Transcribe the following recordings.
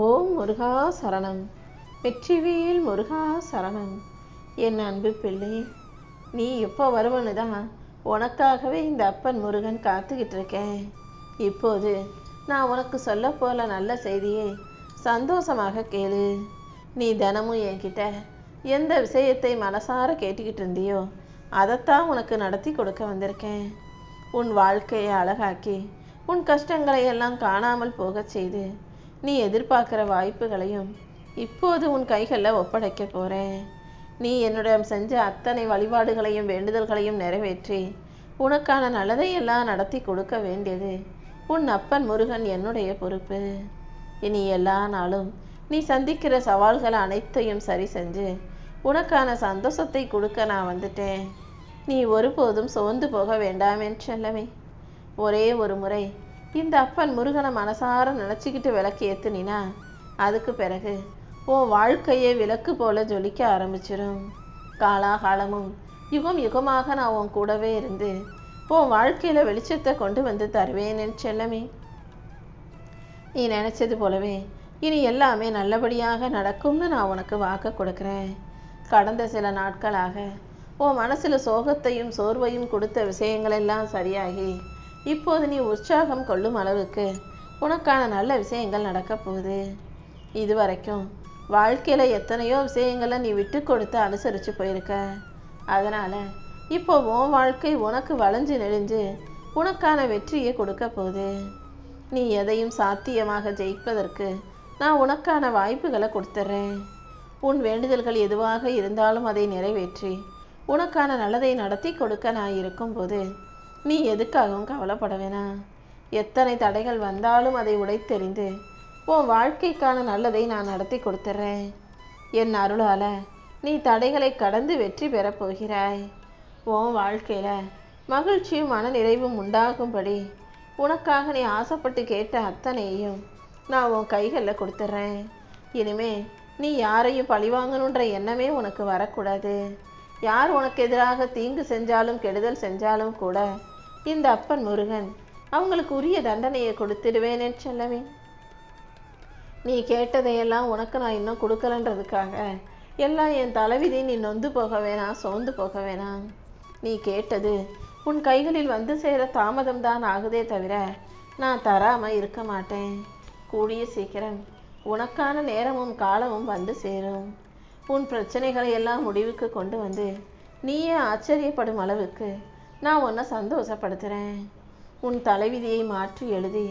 ஓம் முருகா சரணம். வெற்றிவேல் முருகா சரணம். என் அன்பு பிள்ளை, நீ எப்போ வருவன்னு தான் உனக்காகவே இந்த அப்பன் முருகன் காத்துக்கிட்டு இருக்கேன். இப்போது நான் உனக்கு சொல்ல போல நல்ல செய்தியை சந்தோஷமாக கேளு. நீ தினமும் என்கிட்ட எந்த விஷயத்தை மனசார கேட்டுக்கிட்டு இருந்தியோ அதைத்தான் உனக்கு நடத்தி கொடுக்க வந்திருக்கேன். உன் வாழ்க்கையை அழகாக்கி உன் கஷ்டங்களை எல்லாம் காணாமல் போகச் செய்து நீ எதிர்பார்க்குற வாய்ப்புகளையும் இப்போது உன் கைகளில் ஒப்படைக்க போகிறேன். நீ என்னிடம் செஞ்ச அத்தனை வழிபாடுகளையும் வேண்டுதல்களையும் நிறைவேற்றி உனக்கான நல்லதையெல்லாம் நடத்தி கொடுக்க வேண்டியது உன் அப்பன் முருகன் என்னுடைய பொறுப்பு. இனி எல்லா நாளும் நீ சந்திக்கிற சவால்கள் அனைத்தையும் சரி செஞ்சு உனக்கான சந்தோஷத்தை கொடுக்க நான் வந்துட்டேன். நீ ஒருபோதும் சோர்ந்து போக வேண்டாம் என்று செல்லவே. ஒரே ஒரு முறை இந்த அப்பன் முருகனை மனசார நினச்சிக்கிட்டு விளக்கு ஏற்றுனினா அதுக்கு பிறகு உன் வாழ்க்கையே விளக்கு போல ஜொலிக்க ஆரம்பிச்சிடும். காலாகாலமும் யுகம் யுகமாக நான் உன் கூடவே இருந்து உன் வாழ்க்கையில் வெளிச்சத்தை கொண்டு வந்து தருவேன் என் செல்லமே. நீ நினச்சது போலவே இனி எல்லாமே நல்லபடியாக நடக்கும்னு நான் உனக்கு வாக்கு கொடுக்குறேன். கடந்த சில நாட்களாக உன் மனசில் சோகத்தையும் சோர்வையும் கொடுத்த விஷயங்களெல்லாம் சரியாகி இப்போது நீ உற்சாகம் கொள்ளும் அளவுக்கு உனக்கான நல்ல விஷயங்கள் நடக்க போகுது. இதுவரைக்கும் வாழ்க்கையில் எத்தனையோ விஷயங்களை நீ விட்டு கொடுத்து அனுசரித்து போயிருக்க. அதனால் இப்போ உன் வாழ்க்கை உனக்கு வளைஞ்சு நெளிஞ்சு உனக்கான வெற்றியை கொடுக்க போகுது. நீ எதையும் சாத்தியமாக ஜெயிப்பதற்கு நான் உனக்கான வாய்ப்புகளை கொடுத்துட்றேன். உன் வேண்டுதல்கள் எதுவாக இருந்தாலும் அதை நிறைவேற்றி உனக்கான நல்லதை நடத்தி கொடுக்க நான் இருக்கும்போது நீ எதுக்காகவும் கவலைப்பட வேணாம். எத்தனை தடைகள் வந்தாலும் அதை உடைத்தெறிந்து உன் வாழ்க்கைக்கான நல்லதை நான் நடத்தி கொடுத்துட்றேன். என் அருளால் நீ தடைகளை கடந்து வெற்றி பெறப் போகிறாய். உன் வாழ்க்கையில் மகிழ்ச்சியும் மன நிறைவும் உண்டாகும்படி உனக்காக நீ ஆசைப்பட்டு கேட்ட அத்தனையும் நான் உன் கைகளில் கொடுத்துட்றேன். இனிமே நீ யாரையும் பழிவாங்கணுன்ற எண்ணமே உனக்கு வரக்கூடாது. யார் உனக்கு எதிராக தீங்கு செஞ்சாலும் கெடுதல் செஞ்சாலும் கூட இந்த அப்பன் முருகன் அவங்களுக்கு உரிய தண்டனையை கொடுத்துடுவேன் என்று சொல்லவே. நீ கேட்டதையெல்லாம் உனக்கு நான் இன்னும் கொடுக்கலன்றதுக்காக எல்லாம் என் தலைவிதி, நீ நொந்து போக வேணாம், சோர்ந்து போக வேணாம். நீ கேட்டது உன் கைகளில் வந்து சேர தாமதம் தான் ஆகுதே தவிர நான் தராமல் இருக்க மாட்டேன். கூடிய சீக்கிரம் உனக்கான நேரமும் காலமும் வந்து சேரும். உன் பிரச்சனைகளை எல்லாம் முடிவுக்கு கொண்டு வந்து நீயே ஆச்சரியப்படும் அளவுக்கு நான் உன்னை சந்தோஷப்படுத்துகிறேன். உன் தலைவிதியை மாற்றி எழுதி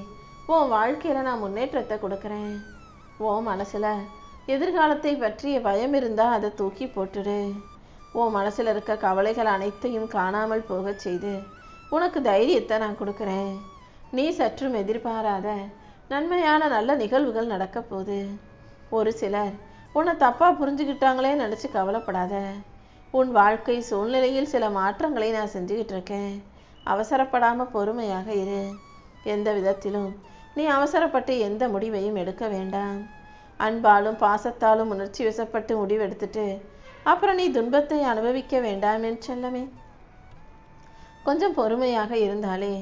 உன் வாழ்க்கையில் நான் முன்னேற்றத்தை கொடுக்குறேன். உன் மனசில் எதிர்காலத்தை பற்றிய பயம் இருந்தால் அதை தூக்கி போட்டுடு. உன் மனசில் இருக்க கவலைகள் அனைத்தையும் காணாமல் போகச் செய்து உனக்கு தைரியத்தை நான் கொடுக்குறேன். நீ சற்றும் எதிர்பாராத நன்மையான நல்ல நிகழ்வுகள் நடக்க போகுது. ஒரு சிலர் உன்னை தப்பாக புரிஞ்சுக்கிட்டாங்களே நினச்சி கவலைப்படாத. உன் வாழ்க்கை சூழ்நிலையில் சில மாற்றங்களை நான் செஞ்சுக்கிட்டு இருக்கேன். அவசரப்படாமல் பொறுமையாக இரு. எந்த விதத்திலும் நீ அவசரப்பட்டு எந்த முடிவையும் எடுக்க வேண்டாம். அன்பாலும் பாசத்தாலும் உணர்ச்சி வசப்பட்டு முடிவெடுத்துட்டு அப்புறம் நீ துன்பத்தை அனுபவிக்க வேண்டாம் என்று சொல்லவே. கொஞ்சம் பொறுமையாக இருந்தாலே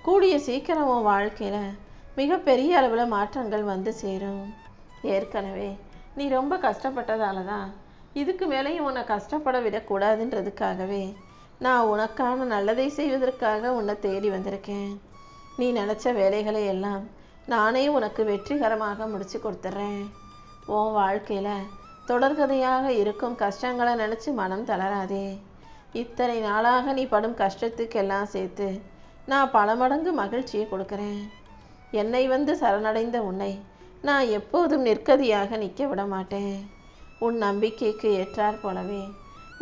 கூடிய சீக்கிரம் உன் வாழ்க்கையில் மிகப்பெரிய அளவில் மாற்றங்கள் வந்து சேரும். ஏற்கனவே நீ ரொம்ப கஷ்டப்பட்டதால தான் இதுக்கு மேலேயும் உன்னை கஷ்டப்பட விடக்கூடாதுன்றதுக்காகவே நான் உனக்கான நல்லதை செய்வதற்காக உன்னை தேடி வந்திருக்கேன். நீ நினச்ச வேலைகளை எல்லாம் நானே உனக்கு வெற்றிகரமாக முடித்து கொடுத்துட்றேன். உன் வாழ்க்கையில் தொடர்கதையாக இருக்கும் கஷ்டங்களை நினச்சி மனம் தளராதே. இத்தனை நாளாக நீ படும் கஷ்டத்துக்கெல்லாம் சேர்த்து நான் பல மடங்கு மகிழ்ச்சியை கொடுக்குறேன். என்னை வந்து சரணடைந்த உன்னை நான் எப்போதும் நிற்கதியாக நிற்க விட மாட்டேன். உன் நம்பிக்கைக்கு ஏற்றாற் போலவே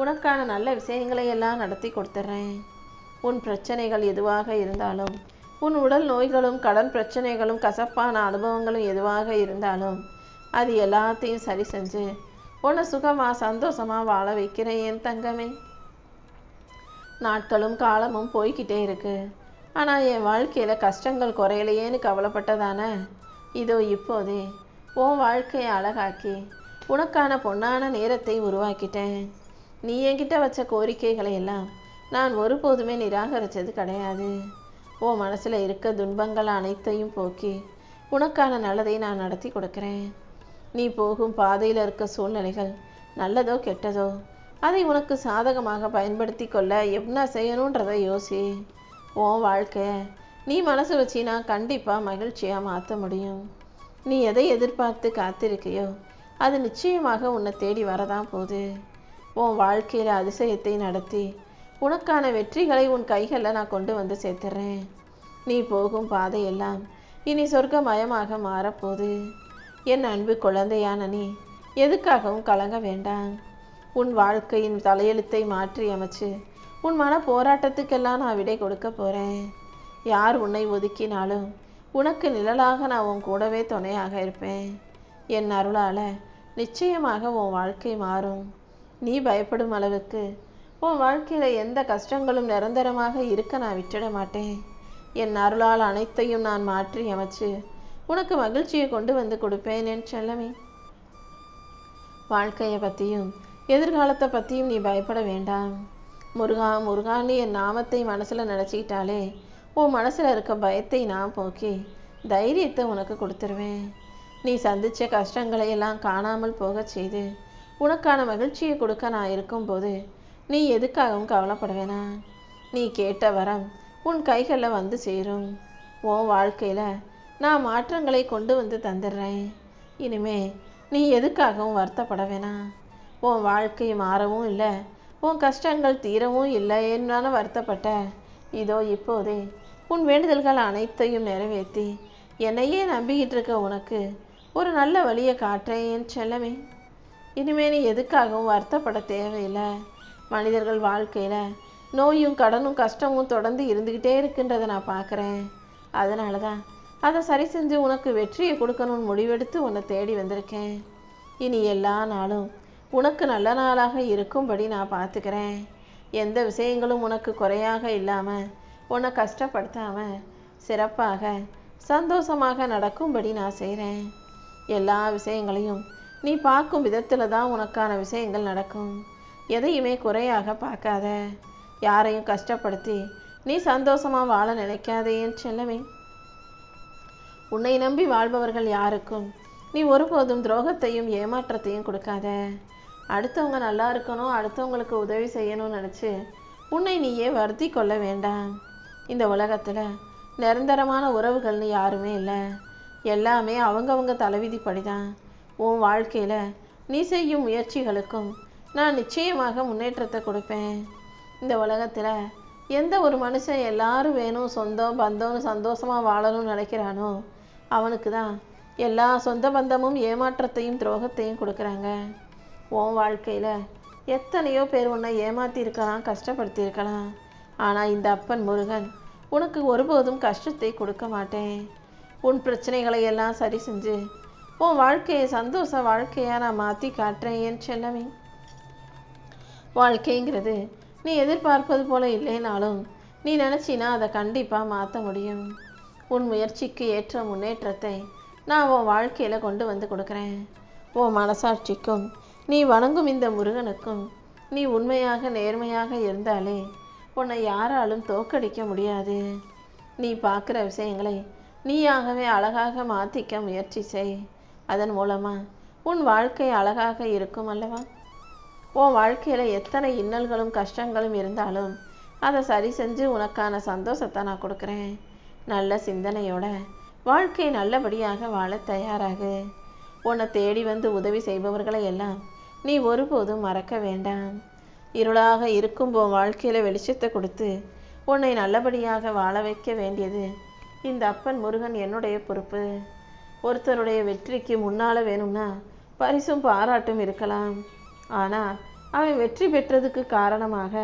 உனக்கான நல்ல விஷயங்களை எல்லாம் நடத்தி கொடுத்துட்றேன். உன் பிரச்சனைகள் எதுவாக இருந்தாலும், உன் உடல் நோய்களும் கடன் பிரச்சனைகளும் கசப்பான அனுபவங்களும் எதுவாக இருந்தாலும் அது எல்லாத்தையும் சரி செஞ்சு உன்னை சுகமாக சந்தோஷமாக வாழ வைக்கிறேன் என் தங்கமே. நாட்களும் காலமும் போய்கிட்டே இருக்கு. ஆனால் என் வாழ்க்கையில் கஷ்டங்கள் குறையலையேன்னு கவலைப்பட்டதானே? இதோ இப்போதே உன் வாழ்க்கையை அழகாக்கி உனக்கான பொன்னான நேரத்தை உருவாக்கிட்டேன். நீ என்கிட்ட வச்ச கோரிக்கைகளை எல்லாம் நான் ஒருபோதுமே நிராகரித்தது கிடையாது. உன் மனசில் இருக்க துன்பங்கள் அனைத்தையும் போக்கி உனக்கான நல்லதை நான் நடத்தி கொடுக்குறேன். நீ போகும் பாதையில் இருக்க சூழ்நிலைகள் நல்லதோ கெட்டதோ அதை உனக்கு சாதகமாக பயன்படுத்தி கொள்ள என்ன செய்யணுன்றதை யோசி. உன் வாழ்க்கைய நீ மனசு வச்சினா கண்டிப்பாக மகிழ்ச்சியாக மாற்ற முடியும். நீ எதை எதிர்பார்த்து காத்திருக்கையோ அது நிச்சயமாக உன்னை தேடி வரதான் போகுது. உன் வாழ்க்கையில் அதிசயத்தை நடத்தி உனக்கான வெற்றிகளை உன் கைகளில் நான் கொண்டு வந்து சேர்த்துறேன். நீ போகும் பாதையெல்லாம் இனி சொர்க்கமயமாக மாறப்போகுது. என் அன்பு குழந்தையான நீ எதுக்காகவும் கலங்க வேண்டாம். உன் வாழ்க்கையின் தலையெழுத்தை மாற்றி அமைச்சு உன் மன போராட்டத்துக்கெல்லாம் நான் விடை கொடுக்க போகிறேன். யார் உன்னை ஒதுக்கினாலும் உனக்கு நிழலாக நான் உன் கூடவே துணையாக இருப்பேன். என் அருளால் நிச்சயமாக உன் வாழ்க்கை மாறும். நீ பயப்படும் அளவுக்கு உன் வாழ்க்கையில் எந்த கஷ்டங்களும் நிரந்தரமாக இருக்க நான் விட்டுட மாட்டேன். என் அருளால் அனைத்தையும் நான் மாற்றி அமைச்சு உனக்கு மகிழ்ச்சியை கொண்டு வந்து கொடுப்பேன் என் செல்லமே. வாழ்க்கையை பற்றியும் எதிர்காலத்தை பற்றியும் நீ பயப்பட வேண்டாம். முருகா முருகான்னு என் நாமத்தை மனசில் நினச்சிக்கிட்டாலே உன் மனசில் இருக்க பயத்தை நான் போக்கி தைரியத்தை உனக்கு கொடுத்துருவேன். நீ சந்தித்த கஷ்டங்களை எல்லாம் காணாமல் போக செய்து உனக்கான மகிழ்ச்சியை கொடுக்க நான் இருக்கும்போது நீ எதுக்காகவும் கவலைப்பட வேணாம். நீ கேட்ட வரம் உன் கைகளில் வந்து சேரும். உன் வாழ்க்கையில் நான் மாற்றங்களை கொண்டு வந்து தந்துடுறேன். இனிமே நீ எதுக்காகவும் வருத்தப்பட வேணாம். உன் வாழ்க்கை மாறவும் இல்லை, உன் கஷ்டங்கள் தீரவும் இல்லை என்னான வருத்தப்பட்ட இதோ இப்போதே உன் வேண்டுதல்கள் அனைத்தையும் நிறைவேற்றி என்னையே நம்பிக்கிட்டு இருக்க உனக்கு ஒரு நல்ல வழியை காட்டுறேன் என் செல்லமே. இனிமே நீ எதுக்காகவும் வருத்தப்பட தேவையில்லை. மனிதர்கள் வாழ்க்கையில் நோயும் கடனும் கஷ்டமும் தொடர்ந்து இருந்துக்கிட்டே இருக்குன்றதை நான் பார்க்குறேன். அதனால தான் அதை சரி செஞ்சு உனக்கு வெற்றியை கொடுக்கணும்னு முடிவெடுத்து உன்னை தேடி வந்திருக்கேன். இனி எல்லா நாளும் உனக்கு நல்ல நாளாக இருக்கும்படி நான் பார்த்துக்கிறேன். எந்த விஷயங்களும் உனக்கு குறையாக இல்லாமல் உன்னை கஷ்டப்படுத்தாமல் சிறப்பாக சந்தோஷமாக நடக்கும்படி நான் செய்கிறேன். எல்லா விஷயங்களையும் நீ பார்க்கும் விதத்தில் தான் உனக்கான விஷயங்கள் நடக்கும். எதையுமே குறையாக பார்க்காத. யாரையும் கஷ்டப்படுத்தி நீ சந்தோஷமாக வாழ நினைக்காதே என் செல்லமே. உன்னை நம்பி வாழ்பவர்கள் யாருக்கும் நீ ஒருபோதும் துரோகத்தையும் ஏமாற்றத்தையும் கொடுக்காத. அடுத்தவங்க நல்லா இருக்கணும், அடுத்தவங்களுக்கு உதவி செய்யணும்னு நினச்சி உன்னை நீயே வருத்தி கொள்ள வேண்டாம். இந்த உலகத்தில் நிரந்தரமான உறவுகள்னு யாருமே இல்லை. எல்லாமே அவங்கவங்க தலைவிதிப்படி தான். உன் வாழ்க்கையில் நீ செய்யும் முயற்சிகளுக்கும் நான் நிச்சயமாக முன்னேற்றத்தை கொடுப்பேன். இந்த உலகத்தில் எந்த ஒரு மனுஷன் எல்லாரும் வேணும், சொந்தம் பந்தம்னு சந்தோஷமாக வாழணும்னு நினைக்கிறானோ அவனுக்கு தான் எல்லா சொந்த பந்தமும் ஏமாற்றத்தையும் துரோகத்தையும் கொடுக்குறாங்க. உன் வாழ்க்கையில் எத்தனையோ பேர் உன்னை ஏமாற்றிருக்கலாம், கஷ்டப்படுத்தியிருக்கலாம். ஆனால் இந்த அப்பன் முருகன் உனக்கு ஒருபோதும் கஷ்டத்தை கொடுக்க மாட்டேன். உன் பிரச்சனைகளை எல்லாம் சரி செஞ்சு உன் வாழ்க்கையை சந்தோஷ வாழ்க்கையாக நான் மாற்றி காட்டுறேன் என் செல்லமே. வாழ்க்கைங்கிறது நீ எதிர்பார்ப்பது போல இல்லைனாலும் நீ நினச்சினா அதை கண்டிப்பாக மாற்ற முடியும். உன் முயற்சிக்கு ஏற்ற முன்னேற்றத்தை நான் உன் வாழ்க்கையில் கொண்டு வந்து கொடுக்குறேன். உன் மனசாட்சிக்கும் நீ வணங்கும் இந்த முருகனுக்கும் நீ உண்மையாக நேர்மையாக இருந்தாலே உன்னை யாராலும் தோற்கடிக்க முடியாது. நீ பார்க்குற விஷயங்களை நீயாகவே அழகாக மாற்றிக்க முயற்சி செய். அதன் மூலமாக உன் வாழ்க்கை அழகாக இருக்கும் அல்லவா. உன் வாழ்க்கையில் எத்தனை இன்னல்களும் கஷ்டங்களும் இருந்தாலும் அதை சரி செஞ்சு உனக்கான சந்தோஷத்தை நான் கொடுக்குறேன். நல்ல சிந்தனையோட வாழ்க்கை நல்லபடியாக வாழ தயாராகு. உன்னை தேடி வந்து உதவி செய்பவர்களை எல்லாம் நீ ஒருபோதும் மறக்க வேண்டாம். இருளாக இருக்கும் உன் வாழ்க்கையில் வெளிச்சத்தை கொடுத்து உன்னை நல்லபடியாக வாழ வைக்க வேண்டியது இந்த அப்பன் முருகன் என்னுடைய பொறுப்பு. ஒருத்தருடைய வெற்றிக்கு முன்னால் வேணும்னா பரிசும் பாராட்டும் இருக்கலாம். ஆனால் அவன் வெற்றி பெற்றதுக்கு காரணமாக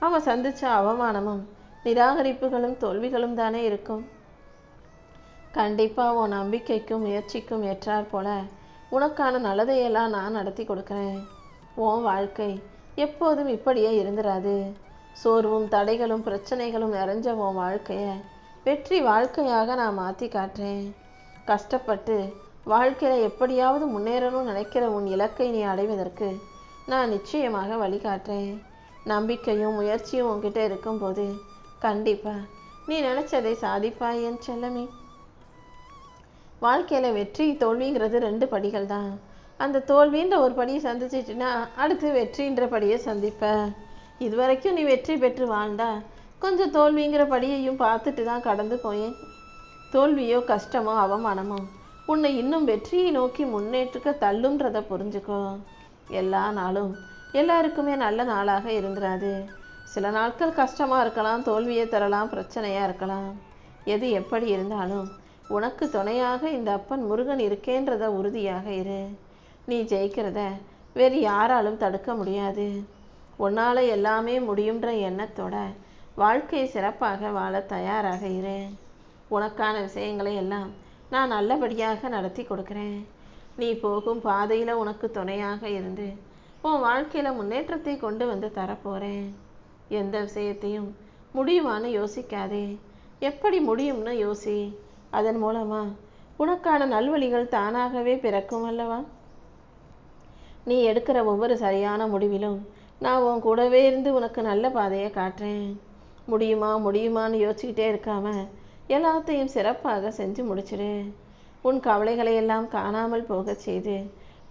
அவன் சந்தித்த அவமானமும் நிராகரிப்புகளும் தோல்விகளும் தானே இருக்கும். கண்டிப்பாக உன் நம்பிக்கைக்கும் முயற்சிக்கும் ஏற்றாற் போல உனக்கான நல்லதையெல்லாம் நான் நடத்தி கொடுக்குறேன். உன் வாழ்க்கை எப்போதும் இப்படியே இருந்துராது. சோர்வும் தடைகளும் பிரச்சனைகளும் நிறைஞ்ச உன் வாழ்க்கையை வெற்றி வாழ்க்கையாக நான் மாற்றி காட்டுறேன். கஷ்டப்பட்டு வாழ்க்கையில் எப்படியாவது முன்னேறணும்னு நினைக்கிற உன் இலக்கை நீ அடைவதற்கு நான் நிச்சயமாக வழிகாட்டுறேன். நம்பிக்கையும் முயற்சியும் உன்கிட்ட இருக்கும்போது கண்டிப்பாக நீ நினச்சதை சாதிப்பாய் என் செல்லமே. வாழ்க்கையில் வெற்றி தோல்விங்கிறது 2 படிகள் தான். அந்த தோல்வின்ற ஒரு படியை சந்திச்சிட்டின்னா அடுத்து வெற்றின்ற படியை சந்திப்ப. இதுவரைக்கும் நீ வெற்றி பெற்று வாழ்ந்தா கொஞ்சம் தோல்விங்கிற படியையும் பார்த்துட்டு தான் கடந்து போயேன். தோல்வியோ கஷ்டமோ அவமானமோ உன்னை இன்னும் வெற்றியை நோக்கி முன்னேற்றுக்க தள்ளுன்றதை புரிஞ்சுக்கோ. எல்லா நாளும் எல்லாருக்குமே நல்ல நாளாக இருந்துராது. சில நாட்கள் கஷ்டமாக இருக்கலாம், தோல்வியை தரலாம், பிரச்சனையாக இருக்கலாம். எது எப்படி இருந்தாலும் உனக்கு துணையாக இந்த அப்பன் முருகன் இருக்கேன்றத உறுதியாக இரு. நீ ஜெயிக்கிறத வேறு யாராலும் தடுக்க முடியாது. உன்னால் எல்லாமே முடியுன்ற எண்ணத்தோட வாழ்க்கையை சிறப்பாக வாழ தயாராக இரு. உனக்கான விஷயங்களை எல்லாம் நான் நல்லபடியாக நடத்தி கொடுக்குறேன். நீ போகும் பாதையில் உனக்கு துணையாக இருந்து உன் வாழ்க்கையில் முன்னேற்றத்தை கொண்டு வந்து தரப்போகிறேன். எந்த விஷயத்தையும் முடியுமான்னு யோசிக்காதே, எப்படி முடியும்னு யோசி. அதன் மூலமா உனக்கான நல்வழிகள் தானாகவே பிறக்கும் அல்லவா? நீ எடுக்கிற ஒவ்வொரு சரியான முடிவிலும் நான் உன் கூடவே இருந்து உனக்கு நல்ல பாதையை காட்டுறேன். முடியுமா முடியுமான்னு யோசிச்சுக்கிட்டே இருக்காம எல்லாத்தையும் சிறப்பாக செஞ்சு முடிச்சிடு. உன் கவலைகளை எல்லாம் காணாமல் போக செய்து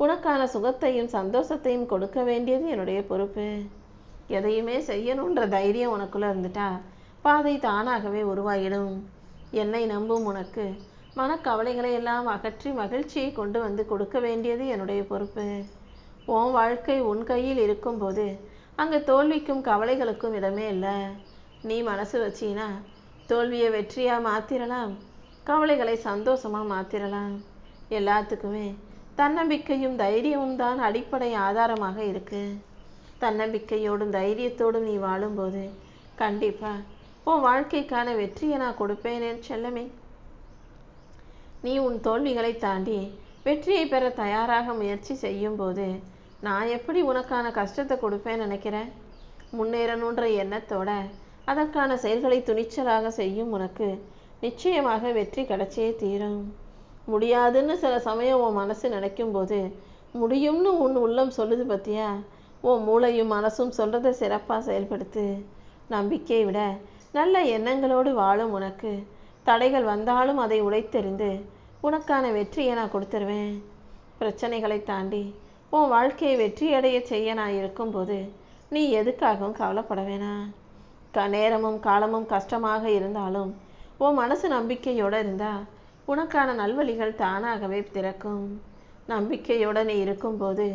உனக்கான சுகத்தையும் சந்தோஷத்தையும் கொடுக்க வேண்டியது என்னுடைய பொறுப்பு. எதையுமே செய்யணுன்ற தைரியம் உனக்குள்ள இருந்துட்டா பாதை தானாகவே உருவாகிடும். என்னை நம்பும் உனக்கு மனக்கவலைகளை எல்லாம் அகற்றி மகிழ்ச்சியை கொண்டு வந்து கொடுக்க வேண்டியது என்னுடைய பொறுப்பு. உன் வாழ்க்கை உன் கையில் இருக்கும்போது அங்கே தோல்விக்கும் கவலைகளுக்கும் இடமே இல்லை. நீ மனசு வச்சினா தோல்வியை வெற்றியாக மாற்றிடலாம், கவலைகளை சந்தோஷமாக மாற்றிடலாம். எல்லாத்துக்குமே தன்னம்பிக்கையும் தைரியமும் தான் அடிப்படை ஆதாரமாக இருக்கு. தன்னம்பிக்கையோடும் தைரியத்தோடும் நீ வாழும்போது கண்டிப்பாக உன் வாழ்க்கைக்கான வெற்றியை நான் கொடுப்பேனேன் செல்லமே. நீ உன் தோல்விகளை தாண்டி வெற்றியை பெற தயாராக முயற்சி செய்யும் போது நான் எப்படி உனக்கான கஷ்டத்தை கொடுப்பேன்னு நினைக்கிறேன்? முன்னேறணுன்ற எண்ணத்தோட அதற்கான செயல்களை துணிச்சலாக செய்யும் உனக்கு நிச்சயமாக வெற்றி கிடைச்சே தீரும். முடியாதுன்னு சில சமயம் உன் மனசு நினைக்கும் போது முடியும்னு உன் உள்ளம் சொல்லுது பத்தியா? உன் மூளையும் மனசும் சொல்றதை சிறப்பாக செயல்படுத்து. நம்பிக்கையை விட நல்ல எண்ணங்களோடு வாழும் உனக்கு தடைகள் வந்தாலும் அதை உடைத்தெறிந்து உனக்கான வெற்றியை நான் கொடுத்துருவேன். பிரச்சனைகளை தாண்டி உன் வாழ்க்கையை வெற்றியடைய செய்ய நான் இருக்கும்போது நீ எதுக்காகவும் கவலைப்பட வேணாம். நேரமும் காலமும் கஷ்டமாக இருந்தாலும் உன் மனசு நம்பிக்கையோடு இருந்தா உனக்கான நல்வழிகள் தானாகவே திறக்கும். நம்பிக்கையோடு நீ இருக்கும்போது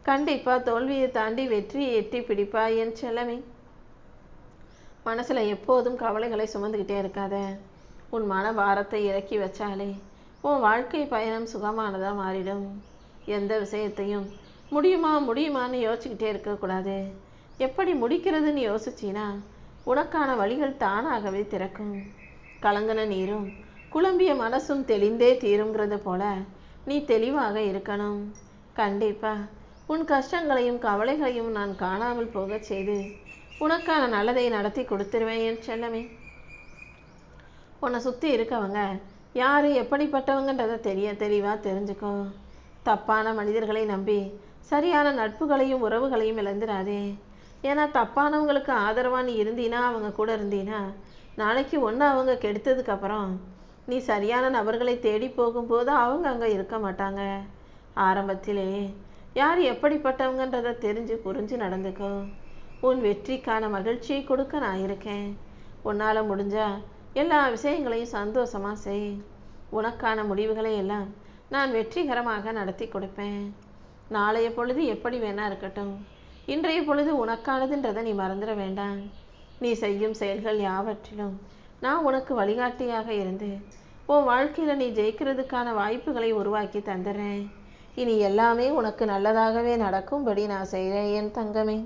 கண்டிப்பாக தோல்வியை தாண்டி வெற்றியை எட்டி பிடிப்பாய் என் செல்லமே. மனசில் எப்போதும் கவலைகளை சுமந்துக்கிட்டே இருக்காத. உன் மன பாரத்தை இறக்கி வச்சாலே உன் வாழ்க்கை பயணம் சுகமானதாக மாறிடும். எந்த விஷயத்தையும் முடியுமா முடியுமான்னு யோசிச்சுக்கிட்டே இருக்கக்கூடாது. எப்படி முடிக்கிறதுன்னு யோசிச்சினா உனக்கான வழிகள் தானாகவே திறக்கும். கலங்கின நீரும் குழம்பிய மனசும் தெளிந்தே தீருங்கிறது போல நீ தெளிவாக இருக்கணும். கண்டிப்பா உன் கஷ்டங்களையும் கவலைகளையும் நான் காணாமல் போக செய்து உனக்கான நல்லதை நடத்தி கொடுத்துருவேன் என் செல்லமே. உன்னை சுற்றி இருக்கவங்க யார் எப்படிப்பட்டவங்கன்றதை தெளிவாக தெரிஞ்சுக்கோ. தப்பான மனிதர்களை நம்பி சரியான நட்புகளையும் உறவுகளையும் இழந்துடாதே. ஏன்னா தப்பானவங்களுக்கு ஆதரவாக நீ இருந்தீனா, அவங்க கூட இருந்தீனா, நாளைக்கு ஒன்று அவங்க கெடுத்ததுக்கப்புறம் நீ சரியான நபர்களை தேடி போகும்போது அவங்க அங்கே இருக்க மாட்டாங்க. ஆரம்பத்திலே யார் எப்படிப்பட்டவங்கன்றதை தெரிஞ்சு புரிஞ்சு நடந்துக்கோ. உன் வெற்றிக்கான மகிழ்ச்சியை கொடுக்க நான் இருக்கேன். உன்னால் முடிஞ்சா எல்லா விஷயங்களையும் சந்தோஷமாக செய். உனக்கான முடிவுகளை எல்லாம் நான் வெற்றிகரமாக நடத்தி கொடுப்பேன். நாளைய பொழுது எப்படி வேணா இருக்கட்டும், இன்றைய பொழுது உனக்கானதுன்றதை நீ மறந்துட வேண்டாம். நீ செய்யும் செயல்கள் யாவற்றிலும் நான் உனக்கு வழிகாட்டியாக இருந்து உன் வாழ்க்கையில் நீ ஜெயிக்கிறதுக்கான வாய்ப்புகளை உருவாக்கி தந்துடுறேன். இனி எல்லாமே உனக்கு நல்லதாகவே நடக்கும்படி நான் செய்கிறேன் என் தங்கமே.